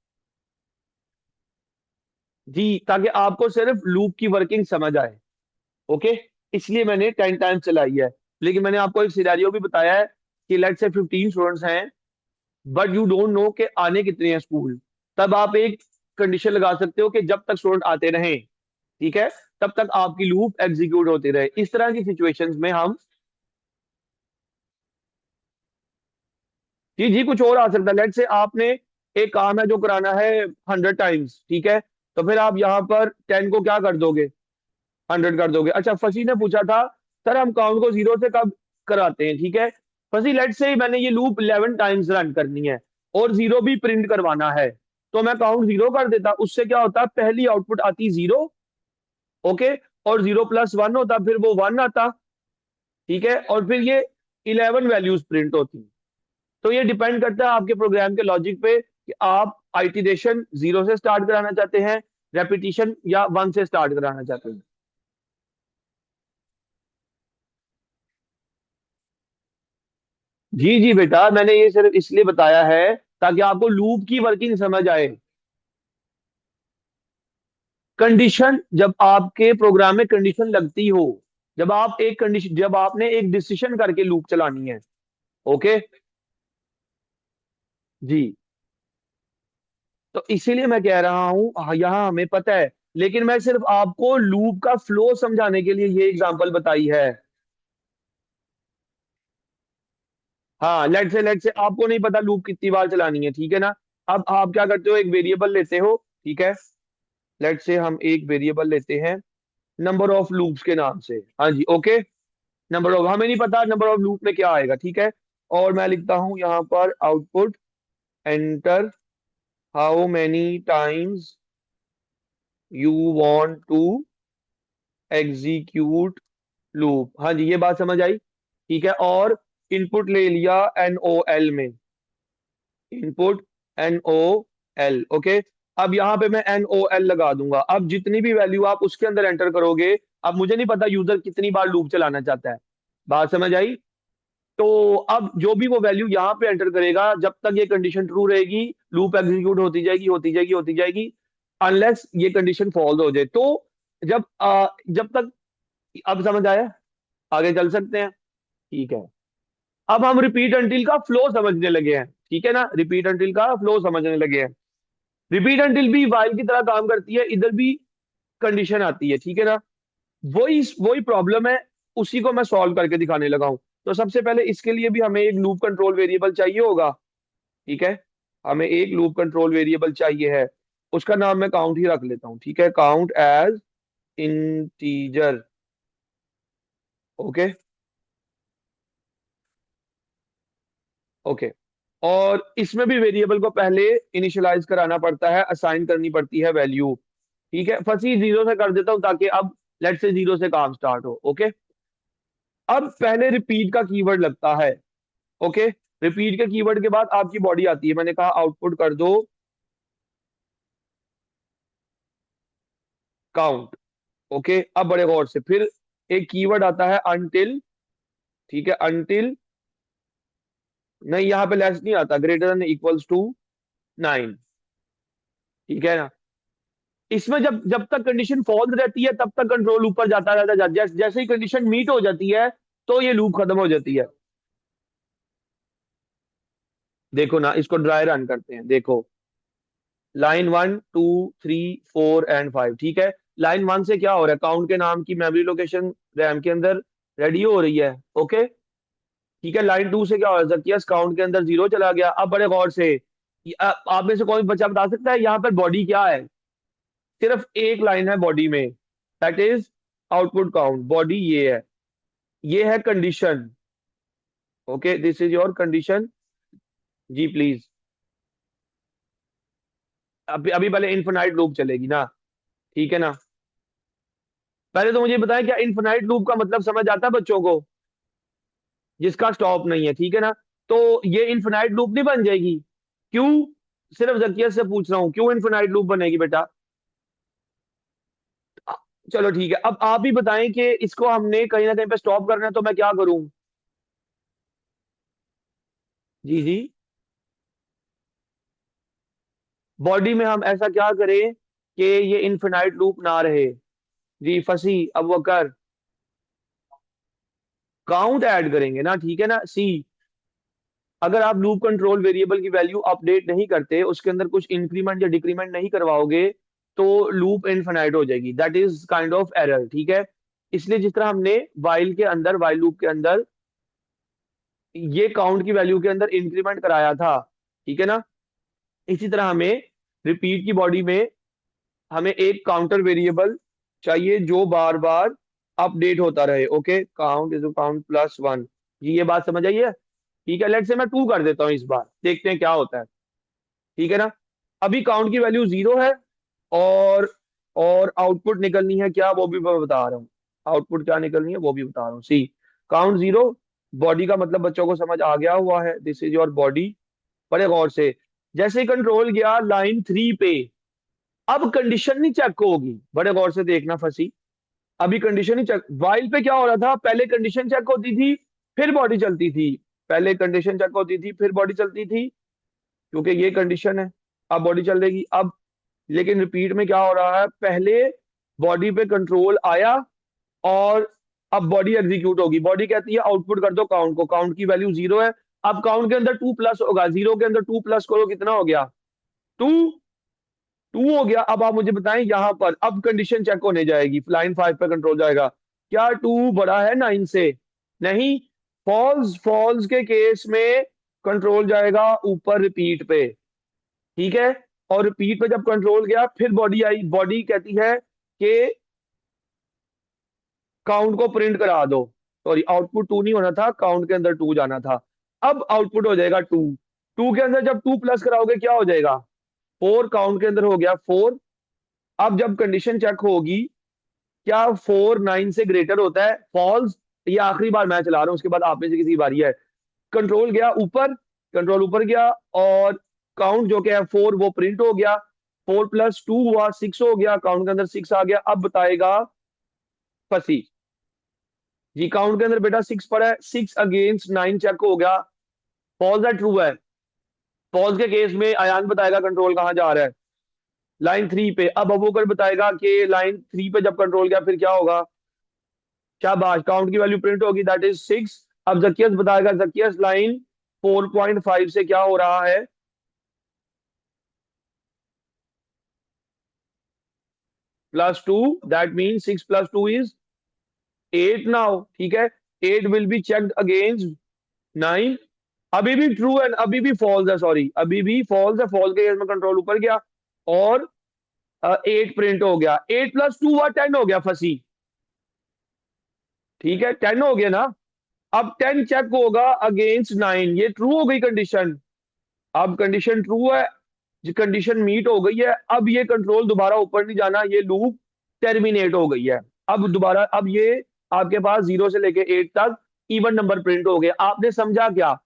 जी, ताकि आपको सिर्फ लूप की वर्किंग समझ आए। ओके, इसलिए मैंने 10 टाइम चलाई है। लेकिन मैंने आपको एक सिनेरियो भी बताया है कि लेट से 15 स्टूडेंट्स हैं, बट यू डोंट नो कि आने कितने हैं स्कूल। तब आप एक कंडीशन लगा सकते हो कि जब तक स्टूडेंट आते रहें, ठीक है, तब तक आपकी लूप एग्जीक्यूट होती रहे। इस तरह की सिचुएशंस में हम, जी जी, कुछ और आ सकता है। लेट से आपने एक काम है जो कराना है 100 टाइम्स, ठीक है, तो फिर आप यहाँ पर 10 को क्या कर दोगे? 100 कर दोगे। अच्छा, फसी ने पूछा था सर हम काउंट को जीरो से कब कराते हैं, ठीक है। फसी लेट से मैंने ये लूप 11 टाइम्स रन करनी है और जीरो भी प्रिंट करवाना है, तो मैं काउंट जीरो कर देता, उससे क्या होता, पहली आउटपुट आती जीरो, ओके, और जीरो प्लस वन होता, फिर वो वन आता, ठीक है, और फिर ये 11 वैल्यूज प्रिंट होती। तो ये डिपेंड करता है आपके प्रोग्राम के लॉजिक पे कि आप आइटरेशन जीरो से स्टार्ट कराना चाहते हैं, रेपिटेशन या वन से स्टार्ट कराना चाहते हैं। जी जी बेटा, मैंने ये सिर्फ इसलिए बताया है ताकि आपको लूप की वर्किंग समझ आए। कंडीशन, जब आपके प्रोग्राम में कंडीशन लगती हो, जब आप एक कंडीशन, जब आपने एक डिसीजन करके लूप चलानी है, ओके। जी, तो इसीलिए मैं कह रहा हूं, यहाँ हमें पता है, लेकिन मैं सिर्फ आपको लूप का फ्लो समझाने के लिए ये एग्जांपल बताई है। हाँ, लेट से आपको नहीं पता लूप कितनी बार चलानी है, ठीक है ना। अब आप क्या करते हो, एक वेरिएबल लेते हो, ठीक है। लेट से हम एक वेरिएबल लेते हैं नंबर ऑफ लूप्स के नाम से, हाँ जी, ओके। नंबर ऑफ, हमें नहीं पता नंबर ऑफ लूप में क्या आएगा, ठीक है। और मैं लिखता हूं यहाँ पर output enter how many times you want to execute loop, हाँ जी, ये बात समझ आई, ठीक है। और इनपुट ले लिया एन ओ एल में, input N O L, okay. अब यहाँ पे मैं एन ओ एल लगा दूंगा, अब जितनी भी वैल्यू आप उसके अंदर एंटर करोगे, अब मुझे नहीं पता यूजर कितनी बार लूप चलाना चाहता है, बात समझ आई। तो अब जो भी वो वैल्यू यहाँ पे एंटर करेगा, जब तक ये कंडीशन ट्रू रहेगी, लूप एग्जीक्यूट होती जाएगी, होती जाएगी, होती जाएगी, अनलेस ये कंडीशन फॉल्स हो जाए। तो जब तक, अब समझ आया, आगे चल सकते हैं, ठीक है। अब हम रिपीट अंटिल का फ्लो समझने लगे हैं, ठीक है ना, रिपीट अंटिल का फ्लो समझने लगे हैं। रिपीट अंटिल भी वाइल की तरह काम करती है, इधर भी कंडीशन आती है, ठीक है ना। वही वही प्रॉब्लम है, उसी को मैं सॉल्व करके दिखाने लगा हूं। तो सबसे पहले इसके लिए भी हमें एक लूप कंट्रोल वेरिएबल चाहिए होगा, ठीक है। हमें एक लूप कंट्रोल वेरिएबल चाहिए है, उसका नाम मैं काउंट ही रख लेता हूँ, ठीक है, count as integer, okay, okay. और इसमें भी वेरिएबल को पहले इनिशियलाइज कराना पड़ता है, असाइन करनी पड़ती है वैल्यू, ठीक है। फर्स्ट जीरो से कर देता हूं ताकि अब लेट से जीरो से काम स्टार्ट हो, ओके। अब पहले रिपीट का कीवर्ड लगता है, ओके। रिपीट के कीवर्ड के बाद आपकी बॉडी आती है, मैंने कहा आउटपुट कर दो काउंट, ओके। अब बड़े गौर से, फिर एक कीवर्ड आता है अनटिल, ठीक है, अनटिल, नहीं यहाँ पे लेस नहीं आता, ग्रेटर देन इक्वल्स टू 9, ठीक है ना। इसमें जब जब तक कंडीशन फॉल्स रहती है तब तक कंट्रोल ऊपर जाता रहता है, जैसे ही कंडीशन मीट हो जाती है तो ये लूप खत्म हो जाती है। देखो ना, इसको ड्राई रन करते हैं, देखो, line one two three four and five, ठीक है। लाइन वन से क्या हो रहा है, काउंट के नाम की मेमोरी लोकेशन रैम के अंदर रेडी हो रही है, ओके, ठीक है। लाइन टू से क्या हो रहा है, जकियास काउंट के अंदर जीरो चला गया। अब बड़े गौर से, आप में से कोई बच्चा बता सकता है यहाँ पर बॉडी क्या है, सिर्फ एक लाइन है बॉडी में, that is output count, body ये है, ये है condition, okay, this is your condition. जी प्लीज, अभी अभी पहले इन्फिनाइट लूप चलेगी ना, ठीक है ना। पहले तो मुझे बताएं, क्या इन्फिनाइट लूप का मतलब समझ आता है बच्चों को, जिसका स्टॉप नहीं है, ठीक है ना। तो ये इन्फिनाइट लूप नहीं बन जाएगी, क्यों, सिर्फ जकियत से पूछ रहा हूँ, क्यों इन्फिनाइट लूप बनेगी बेटा। अ, चलो ठीक है, अब आप ही बताएं कि इसको हमने कहीं ना कहीं पे स्टॉप करना है, तो मैं क्या करूं। जी जी, बॉडी में हम ऐसा क्या करें कि ये इन्फिनाइट लूप ना रहे। जी फसी, अब वो कर, काउंट ऐड करेंगे ना, ठीक है ना। सी, अगर आप लूप कंट्रोल वेरिएबल की वैल्यू अपडेट नहीं करते, उसके अंदर कुछ इंक्रीमेंट या डिक्रीमेंट नहीं करवाओगे, तो लूप इनफिनाइट हो जाएगी, that is kind of error, ठीक है। इसलिए जिस तरह हमने वाइल के अंदर, वाइल लूप के अंदर ये काउंट की वैल्यू के अंदर इंक्रीमेंट कराया था, ठीक है ना, इसी तरह हमें रिपीट की बॉडी में हमें एक काउंटर वेरिएबल चाहिए जो बार बार अपडेट होता रहे। Okay, count is count plus one. ये बात समझ आई है? ठीक है, लेट से मैं टू कर देता हूँ इस बार, देखते हैं क्या होता है। ठीक है ना? अभी काउंट की वैल्यू जीरो है, और आउटपुट निकलनी है क्या, वो भी मैं बता रहा हूँ। आउटपुट क्या निकलनी है वो भी बता रहा हूँ। सी, काउंट जीरो, बॉडी का मतलब बच्चों को समझ आ गया हुआ है, दिस इज योर बॉडी। बड़े गौर से, जैसे कंट्रोल गया लाइन थ्री पे, अब कंडीशन नहीं चेक होगी, बड़े गौर से देखना फंसी। अभी कंडीशन ही चेक, वाइल पे क्या हो रहा था, पहले कंडीशन चेक होती थी फिर बॉडी चलती थी। पहले कंडीशन चेक होती थी फिर बॉडी चलती थी, क्योंकि ये कंडीशन है। अब बॉडी चल रही अब। लेकिन रिपीट में क्या हो रहा है, पहले बॉडी पे कंट्रोल आया, और अब बॉडी एग्जीक्यूट होगी। बॉडी कहती है आउटपुट कर दो काउंट को, काउंट की वैल्यू जीरो है। अब काउंट के अंदर टू प्लस होगा, जीरो के अंदर टू प्लस करो, कितना हो गया, टू। टू हो गया। अब आप मुझे बताएं यहां पर अब कंडीशन चेक होने जाएगी, लाइन फाइव पे कंट्रोल जाएगा, क्या टू बड़ा है नाइन से? नहीं। फॉल्स, फॉल्स के केस में कंट्रोल जाएगा ऊपर रिपीट पे। ठीक है, और रिपीट पे जब कंट्रोल गया फिर बॉडी आई, बॉडी कहती है कि काउंट को प्रिंट करा दो। सॉरी, आउटपुट टू नहीं होना था, काउंट के अंदर टू जाना था। अब आउटपुट हो जाएगा टू। टू के अंदर जब टू प्लस कराओगे क्या हो जाएगा, फोर। काउंट के अंदर हो गया फोर। अब जब कंडीशन चेक होगी, क्या फोर नाइन से ग्रेटर होता है, फॉल्स। ये आखिरी बार मैं चला रहा हूं, उसके बाद आप में से किसी की बारी है। कंट्रोल गया ऊपर, कंट्रोल ऊपर गया, और काउंट जो कि है फोर वो प्रिंट हो गया। फोर प्लस टू हुआ सिक्स हो गया, काउंट के अंदर सिक्स आ गया। अब बताएगा फंसी जी, काउंट के अंदर बेटा सिक्स पड़ा है, सिक्स अगेंस्ट नाइन चेक हो गया, फॉल्स है ट्रू है? फॉल्स के केस में अयान बताएगा कंट्रोल कहाँ जा रहा है, लाइन थ्री पे। अब अबूकर बताएगा कि लाइन थ्री पे जब कंट्रोल गया फिर क्या होगा, शाबाश, काउंट की वैल्यू प्रिंट होगी, दैट इज सिक्स। अब जकियस बताएगा, जकियस लाइन 4.5 से क्या हो रहा है, plus two. That mean six plus two is eight now. ठीक है, eight will be checked against nine. अभी भी ट्रू है, अभी भी फॉल्स है, सॉरी अभी भी फॉल्स है। फॉल्स के केस में कंट्रोल ऊपर गया, और एट प्रिंट हो गया। एट प्लस टू हुआ टेन हो गया, फंसी। ठीक है, टेन हो गया ना? अब टेन चेक होगा अगेंस्ट नाइन, ये ट्रू हो गई कंडीशन। अब कंडीशन ट्रू है, कंडीशन मीट हो गई है। अब ये कंट्रोल दोबारा ऊपर नहीं जाना, ये लूप टर्मिनेट हो गई है। अब दोबारा, अब ये आपके पास जीरो से लेके एट तक इवन नंबर प्रिंट हो गए। आपने समझा क्या?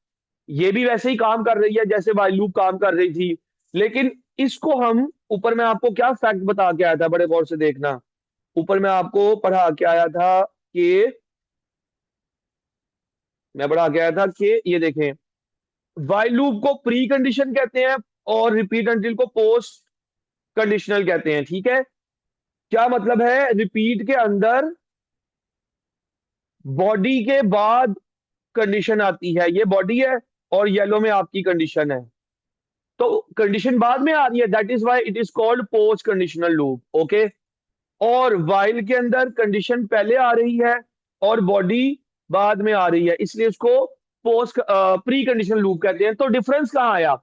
ये भी वैसे ही काम कर रही है जैसे वाइल लूप काम कर रही थी, लेकिन इसको हम, ऊपर मैं आपको क्या फैक्ट बता के आया था, बड़े गौर से देखना। ऊपर मैं आपको पढ़ा के आया था कि, मैं पढ़ा के आया था कि ये देखें, वाइल लूप को प्री कंडीशन कहते हैं, और रिपीट अंटिल को पोस्ट कंडीशनल कहते हैं। ठीक है, क्या मतलब है, रिपीट के अंदर बॉडी के बाद कंडीशन आती है, ये बॉडी है और येलो में आपकी कंडीशन है, तो कंडीशन बाद में आ रही है, that is why it is called post conditional loop. Okay, और वाइल के अंदर कंडीशन पहले आ रही है और बॉडी बाद में आ रही है, इसलिए उसको पोस्ट प्री कंडीशनल लूप कहते हैं। तो डिफरेंस कहाँ आया,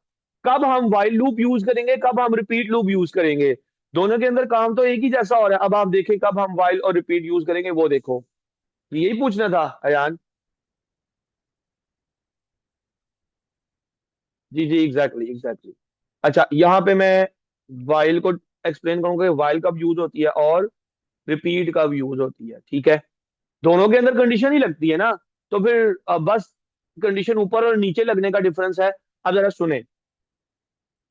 कब हम वाइल लूप यूज करेंगे, कब हम रिपीट लूप यूज करेंगे? दोनों के अंदर काम तो एक ही जैसा हो रहा है। अब आप देखें कब हम वाइल और रिपीट यूज करेंगे, वो देखो। यही पूछना था अयान। जी जी, एग्जैक्टली एग्जैक्टली। अच्छा, यहाँ पे मैं वाइल को एक्सप्लेन करूंगा, वाइल कब यूज होती है और रिपीट कब यूज होती है। ठीक है, दोनों के अंदर कंडीशन ही लगती है ना, तो फिर बस कंडीशन ऊपर और नीचे लगने का डिफरेंस है। अब जरा सुने,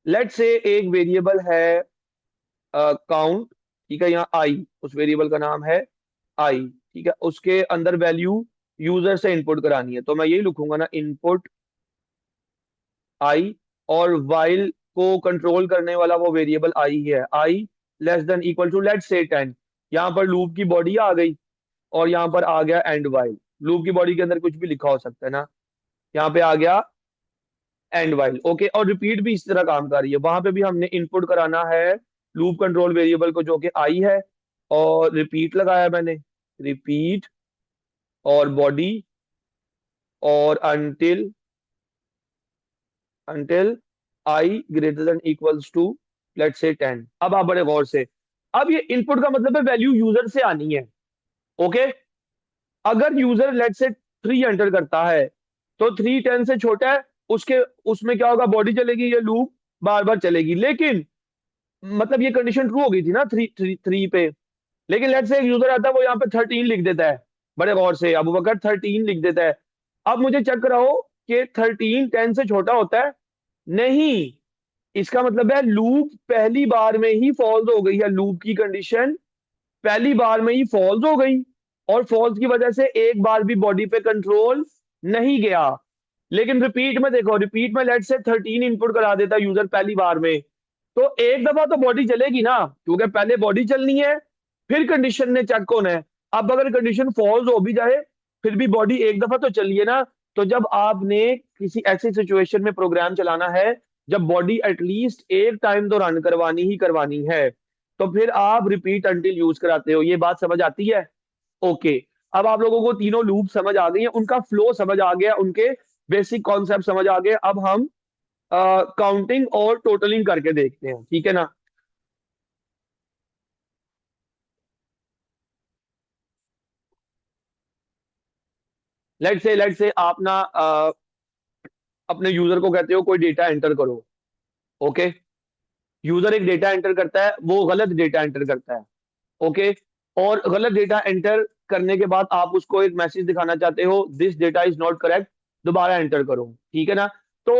लेट से एक वेरिएबल है काउंट। ठीक है, यहाँ आई, उस वेरिएबल का नाम है आई। ठीक है, उसके अंदर वैल्यू यूजर से इनपुट करानी है, तो मैं यही लिखूंगा ना, इनपुट आई। और वाइल को कंट्रोल करने वाला वो वेरिएबल आई है, I less than equal to let say ten. यहाँ पर लूप की बॉडी आ गई, और यहाँ पर आ गया एंड वाइल। लूप की बॉडी के अंदर कुछ भी लिखा हो सकता है ना, यहाँ पे आ गया एंड वाइल। ओके, और रिपीट भी इस तरह काम कर रही है, वहां पे भी हमने इनपुट कराना है लूप कंट्रोल वेरिएबल को जो कि आई है, और रिपीट लगाया मैंने, रिपीट और बॉडी, और until, until I greater than equals to let's say ten. अब आप बड़े गौर से, अब ये इनपुट का मतलब है वैल्यू यूजर से आनी है। ओके, अगर यूजर लेट से 3 एंटर करता है तो 3 10 से छोटा है, उसके उसमें क्या होगा, बॉडी चलेगी, ये लूप बार बार चलेगी। लेकिन मतलब ये कंडीशन ट्रू हो गई थी ना 3 पे। लेकिन लेट से एक यूजर आता है, वो यहाँ पे 13 लिख देता है, बड़े गौर से, अबू बकर 13 लिख देता है। अब मुझे चेक कराओ कि 13 10 से छोटा होता है? नहीं। इसका मतलब है लूप पहली बार में ही फॉल्स हो गई है, लूप की कंडीशन पहली बार में ही फॉल्स हो गई, और फॉल्स की वजह से एक बार भी बॉडी पे कंट्रोल नहीं गया। लेकिन रिपीट में देखो, रिपीट में लेट से 13 इनपुट करा देता यूजर पहली बार में, तो एक दफा तो बॉडी चलेगी ना, क्योंकि पहले बॉडी चलनी है, फिर कंडीशन ने चेक होना है। अब अगर कंडीशन फॉल्स हो भी जाए, फिर भी बॉडी एक दफा तो चलिए ना। तो जब आपने किसी ऐसी सिचुएशन में प्रोग्राम चलाना है जब बॉडी एटलीस्ट एक टाइम तो रन करवानी ही करवानी है, तो फिर आप रिपीट अंटिल यूज कराते हो। ये बात समझ आती है? ओके। अब आप लोगों को तीनों लूप समझ आ गई हैं, उनका फ्लो समझ आ गया, उनके बेसिक कॉन्सेप्ट समझ आ गए। अब हम काउंटिंग और टोटलिंग करके देखते हैं, ठीक है ना? लेट से आप ना अपने यूजर को कहते हो कोई डेटा एंटर करो। ओके। यूजर एक डेटा एंटर करता है, वो गलत डेटा एंटर करता है। ओके। और गलत डेटा एंटर करने के बाद आप उसको एक मैसेज दिखाना चाहते हो, this data is not correct, दोबारा एंटर करो, ठीक है ना? तो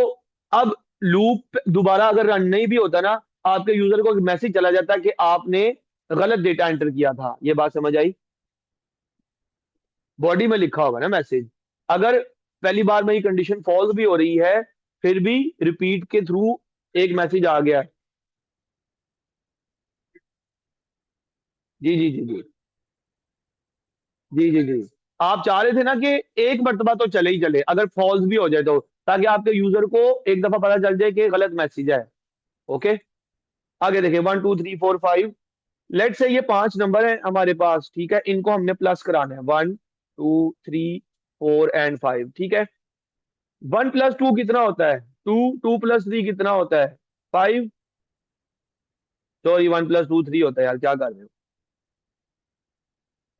अब लूप दोबारा अगर रन नहीं भी होता ना, आपके यूजर को एक मैसेज चला जाता कि आपने गलत डेटा एंटर किया था। ये बात समझ आई? बॉडी में लिखा होगा ना मैसेज। अगर पहली बार में ही कंडीशन फॉल्स भी हो रही है, फिर भी रिपीट के थ्रू एक मैसेज आ गया। जी जी जी जी जी जी जी। आप चाह रहे थे ना कि एक मर्तबा तो चले ही चले, अगर फॉल्स भी हो जाए तो, ताकि आपके यूजर को एक दफा पता चल जाए कि गलत मैसेज है। ओके। आगे देखिए, 1 2 3 4 5। लेट से ये 5 नंबर है हमारे पास, ठीक है? इनको हमने प्लस कराना है, 1 2 3 4 एंड 5, ठीक है? 1 + 2 कितना होता है? 2। 2 + 3 कितना होता है? 5। सॉरी, 1 + 2 3 होता है यार, क्या कर रहे हो?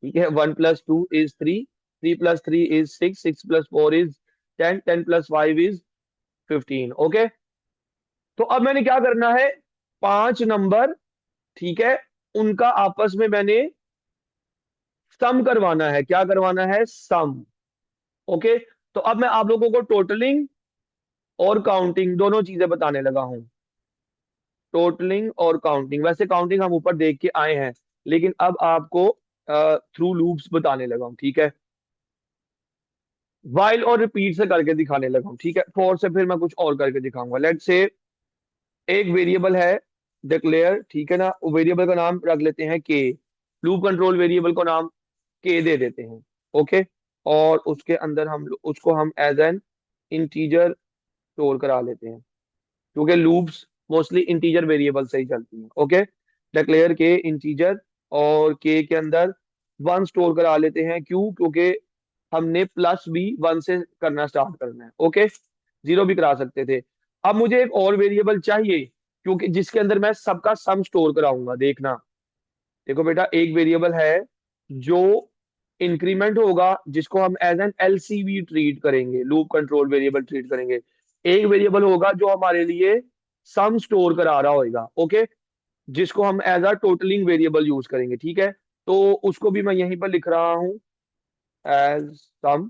ठीक है, 1 + 2 is 3, 3 + 3 is 6, 6 + 4 is 10, 10 + 5 is 15। Okay. तो अब मैंने क्या करना है, 5 नंबर, ठीक है, उनका आपस में मैंने सम करवाना है। क्या करवाना है? सम। ओके। तो अब मैं आप लोगों को टोटलिंग और काउंटिंग दोनों चीजें बताने लगा हूं। टोटलिंग और काउंटिंग, वैसे काउंटिंग हम ऊपर देख के आए हैं, लेकिन अब आपको थ्रू लूप्स बताने लगा हूं, ठीक है? वाइल और रिपीट से करके दिखाने लगा हूं, ठीक है? फॉर से फिर मैं कुछ और करके दिखाऊंगा। लेट से एक वेरिएबल है डिक्लेयर, ठीक है ना? वेरिएबल का नाम रख लेते हैं के। लूप कंट्रोल वेरिएबल को नाम के दे देते हैं। ओके। और उसके अंदर हम उसको हम एज एन इंटीजर स्टोर करा लेते हैं, क्योंकि लूप्स मोस्टली इंटीजर वेरिएबल से ही चलती हैं। ओके। डिक्लेयर के इंटीजर, और के अंदर 1 स्टोर करा लेते हैं। क्यों? क्योंकि हमने प्लस भी 1 से करना स्टार्ट करना है। ओके। 0 भी करा सकते थे। अब मुझे एक और वेरिएबल चाहिए, क्योंकि जिसके अंदर मैं सबका सम स्टोर कराऊंगा। देखना, देखो बेटा, एक वेरिएबल है जो इंक्रीमेंट होगा, जिसको हम एज एन एलसीवी ट्रीट करेंगे, लूप कंट्रोल वेरिएबल ट्रीट करेंगे। एक वेरिएबल होगा जो हमारे लिए सम स्टोर करा रहा होगा। ओके। जिसको हम as a totalling variable use करेंगे, ठीक है? तो उसको भी मैं यहीं पर लिख रहा हूं एज सम,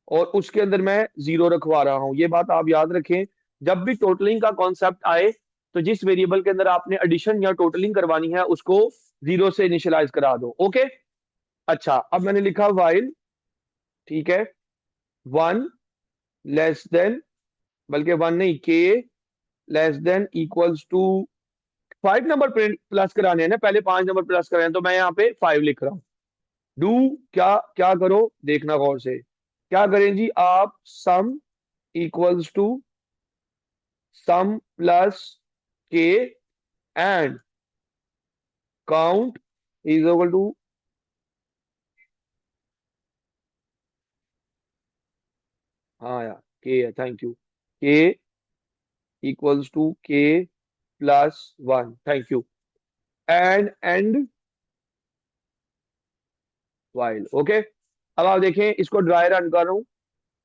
और उसके अंदर मैं 0 रखवा रहा हूं। ये बात आप याद रखें, जब भी टोटलिंग का कॉन्सेप्ट आए, तो जिस वेरिएबल के अंदर आपने एडिशन या टोटलिंग करवानी है, उसको 0 से इनिशियलाइज करा दो। ओके। अच्छा, अब मैंने लिखा वाइल, ठीक है, 1 < बल्कि 1 नहीं, के < टू 5 नंबर प्रिंट प्लस कराने हैं ना, पहले 5 नंबर प्लस कराने हैं, तो मैं यहाँ पे 5 लिख रहा हूँ। डू, क्या क्या करो, देखना गौर से। क्या करें जी आप? Sum equals to sum plus K, and count is equal to, हाँ यार, के है, thank you. K equals to K +1, thank you. End while. Okay. अब आप देखें, इसको ड्राई रन कर रहा हूँ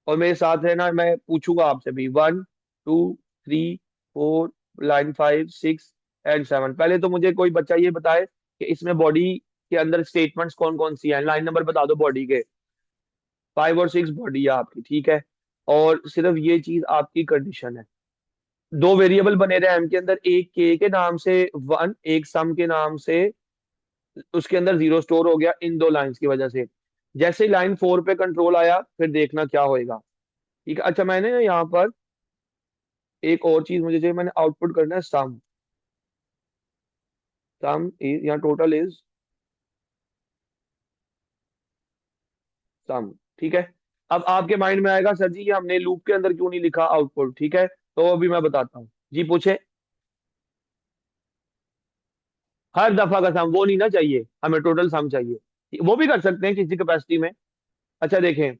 और मेरे साथ है ना, मैं पूछूंगा आपसे भी, 1 2 3 4, लाइन 5 6 एंड 7। पहले तो मुझे कोई बच्चा ये बताए कि इसमें बॉडी के अंदर स्टेटमेंट्स कौन कौन सी हैं, लाइन नंबर बता दो बॉडी के। 5 और 6 बॉडी है आपकी, ठीक है। और सिर्फ ये चीज आपकी कंडीशन है। दो वेरिएबल बने रहे एम के अंदर, एक के नाम से 1, एक सम के नाम से, उसके अंदर 0 स्टोर हो गया इन दो लाइंस की वजह से। जैसे ही लाइन 4 पे कंट्रोल आया, फिर देखना क्या होएगा। ठीक है, अच्छा मैंने यहाँ पर एक और चीज मुझे चाहिए, मैंने आउटपुट करना है सम। सम इज, यहाँ टोटल इज सम, ठीक है। अब आपके माइंड में आएगा, सर जी ये हमने लूप के अंदर क्यों नहीं लिखा आउटपुट, ठीक है, तो अभी मैं बताता हूँ जी, पूछे। हर दफा का सम वो नहीं ना चाहिए, हमें टोटल सम चाहिए, वो भी कर सकते हैं किसी कैपेसिटी में। अच्छा देखें,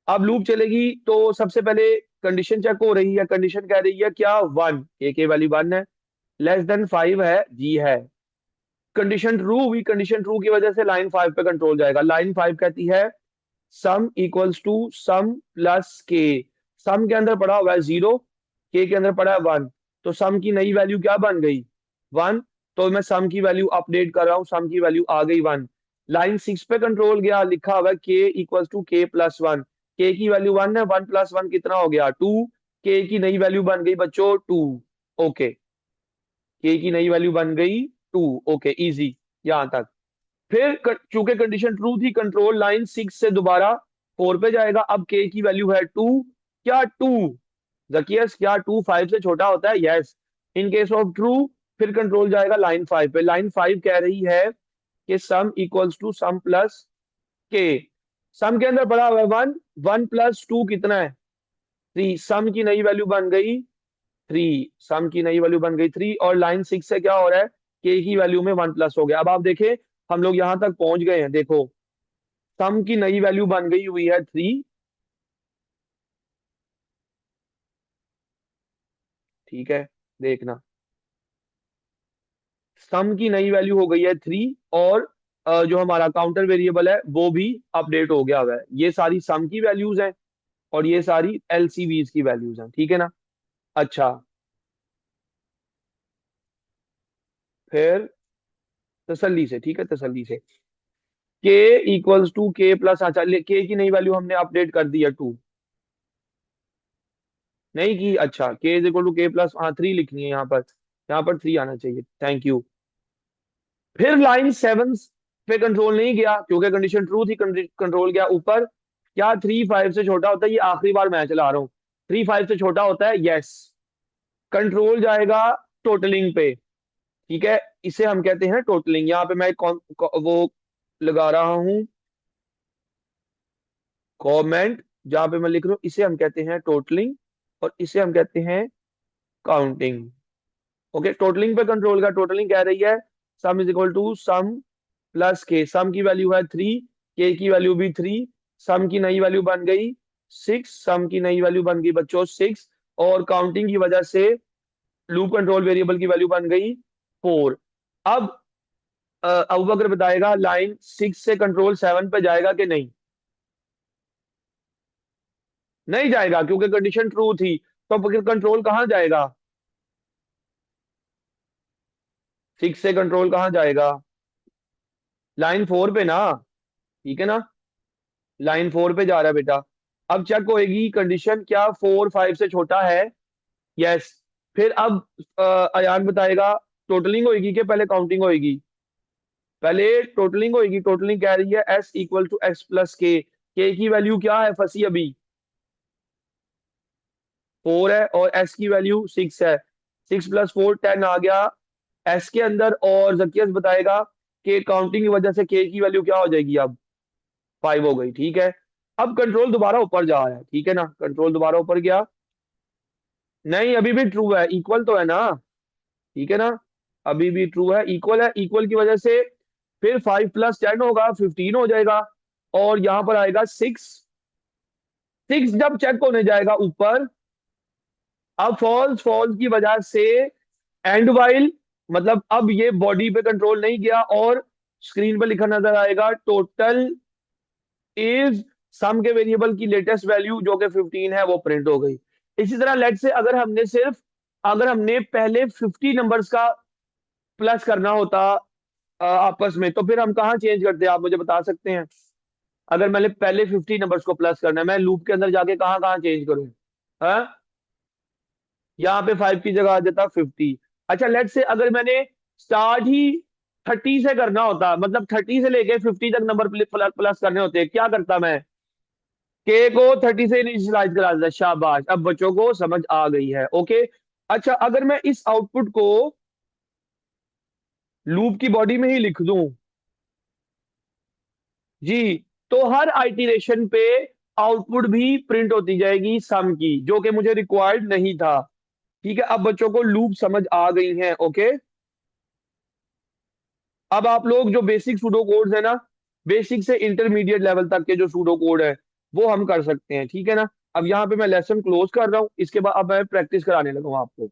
अब लूप चलेगी तो सबसे पहले कंडीशन चेक हो रही है, कंडीशन कह रही है क्या, 1, के वैल्यू 1 है, लेस देन 5 है, जी है। कंडीशन ट्रू हुई, कंडीशन ट्रू की वजह से लाइन 5 पे कंट्रोल जाएगा। लाइन 5 कहती है sum equals to sum plus K. Sum के अंदर पड़ा हुआ है 0, के अंदर पड़ा है 1, तो सम की नई वैल्यू क्या बन गई, 1। तो मैं सम की वैल्यू अपडेट कर रहा हूँ, सम की वैल्यू आ गई 1। लाइन 6 पे कंट्रोल गया, लिखा हुआ है के इक्वल्स टू के प्लस 1। के की वैल्यू 1 है, 1 प्लस 1 कितना हो गया, 2। के की नई वैल्यू बन गई बच्चों 2। ओके, के की नई वैल्यू बन गई 2। ओके, इजी यहां तक। फिर चूंकि कंडीशन ट्रू थी, कंट्रोल लाइन 6 से दोबारा 4 पे जाएगा। अब के की वैल्यू है 2, क्या 2, जकियस क्या 2 5 से छोटा होता है, yes. In case of true, फिर कंट्रोल जाएगा लाइन 5 पे। लाइन 5 कह रही है कि sum equals to sum plus K. Sum के अंदर पड़ा हुआ है 1, 1 प्लस 2 कितना है, 3। सम की नई वैल्यू बन गई 3, सम की नई वैल्यू बन गई 3। और लाइन 6 से क्या हो रहा है, के की वैल्यू में 1 प्लस हो गया। अब आप देखें, हम लोग यहां तक पहुंच गए हैं, देखो सम की नई वैल्यू बन गई हुई है 3, ठीक है। देखना, सम की नई वैल्यू हो गई है 3, और जो हमारा काउंटर वेरिएबल है वो भी अपडेट हो गया हुआ है। ये सारी सम की वैल्यूज हैं और ये सारी एलसीवीज की वैल्यूज हैं, ठीक है ना। अच्छा, फिर तसल्ली से, ठीक है, तसल्ली से। के इक्वल्स टू के प्लस, अच्छा के की नई वैल्यू हमने अपडेट कर दी है 2, नहीं की, अच्छा के इज इक्वल टू के प्लस, हाँ 3 लिखनी है यहाँ पर 3 आना चाहिए, थैंक यू। फिर लाइन 7 पे कंट्रोल नहीं गया क्योंकि कंडीशन ट्रू थी, कंट्रोल गया ऊपर। क्या 3 5 से छोटा होता है, ये आखिरी बार मैं चला रहा हूँ, 3 5 से छोटा होता है, यस। कंट्रोल जाएगा टोटलिंग पे, ठीक है, इसे हम कहते हैं टोटलिंग। यहाँ पे मैं वो लगा रहा हूँ कमेंट, जहां पे मैं लिख रहा हूँ इसे हम कहते हैं टोटलिंग और इसे हम कहते हैं काउंटिंग। ओके, टोटलिंग पे कंट्रोल का, टोटलिंग कह रही है sum is equal to sum plus K. Sum की वैल्यू है 3, के की वैल्यू भी 3। सम की नई वैल्यू बन गई 6, सम की नई वैल्यू बन गई बच्चों 6। और काउंटिंग की वजह से लूप कंट्रोल वेरिएबल की वैल्यू बन गई 4। अब अबू बकर बताएगा लाइन 6 से कंट्रोल 7 पे जाएगा कि नहीं, नहीं जाएगा क्योंकि कंडीशन ट्रू थी। तो फिर कंट्रोल कहाँ जाएगा, 6 से कंट्रोल कहाँ जाएगा, लाइन 4 पे ना, ठीक है ना, लाइन 4 पे जा रहा है बेटा। अब चेक होएगी कंडीशन, क्या 4 5 से छोटा है, यस। फिर अब अयान बताएगा टोटलिंग होएगी कि पहले काउंटिंग होएगी, पहले टोटलिंग होएगी। टोटलिंग कह रही है S equal to X plus K की वैल्यू क्या है फंसी अभी, 4 है, और एस की वैल्यू 6 है। 6 प्लस 4 10 आ गया एस के अंदर। और जकियस बताएगा कि काउंटिंग की वजह से के की वैल्यू क्या हो जाएगी, अब 5 हो गई, ठीक है। अब कंट्रोल दोबारा ऊपर जा रहा है, ठीक है ना, कंट्रोल दोबारा ऊपर गया, नहीं अभी भी ट्रू है, इक्वल तो है ना, ठीक है ना, अभी भी ट्रू है, इक्वल है। इक्वल की वजह से फिर 5 प्लस 10 होगा, 15 हो जाएगा। और यहां पर आएगा 6, 6 जब चेक होने जाएगा ऊपर, अब फॉल्स, फॉल्स की वजह से एंड वाइल, मतलब अब ये बॉडी पे कंट्रोल नहीं गया और स्क्रीन पे लिखा नजर आएगा टोटल इज सम के वेरिएबल की लेटेस्ट वैल्यू जो कि 15 है वो प्रिंट हो गई। इसी तरह लेट से अगर हमने पहले 50 नंबर्स का प्लस करना होता आपस में, तो फिर हम कहाँ चेंज करते हैं, आप मुझे बता सकते हैं? अगर मैंने पहले 50 नंबर्स को प्लस करना है, मैं लूप के अंदर जाके कहाँ कहाँ चेंज करूँ? हाँ, यहाँ पे 5 की जगह आ जाता 50। अच्छा लेट से अगर मैंने स्टार्ट ही 30 से करना होता, मतलब 30 से लेके 50 तक नंबर प्लस करने होते, क्या करता मैं? के को 30 से इनिशियलाइज करा देता। शाबाश, अब बच्चों को समझ आ गई है। ओके। अच्छा अगर मैं इस आउटपुट को लूप की बॉडी में ही लिख दूं जी, तो हर आइटरेशन पे आउटपुट भी प्रिंट होती जाएगी सम की, जो कि मुझे रिक्वायर्ड नहीं था। ठीक है, अब बच्चों को लूप समझ आ गई है। ओके। अब आप लोग जो बेसिक सूडो कोड्स है ना, बेसिक से इंटरमीडिएट लेवल तक के जो सूडो कोड है वो हम कर सकते हैं। ठीक है ना। अब यहाँ पे मैं लेसन क्लोज कर रहा हूँ, इसके बाद अब मैं प्रैक्टिस कराने लगा हूँ आपको।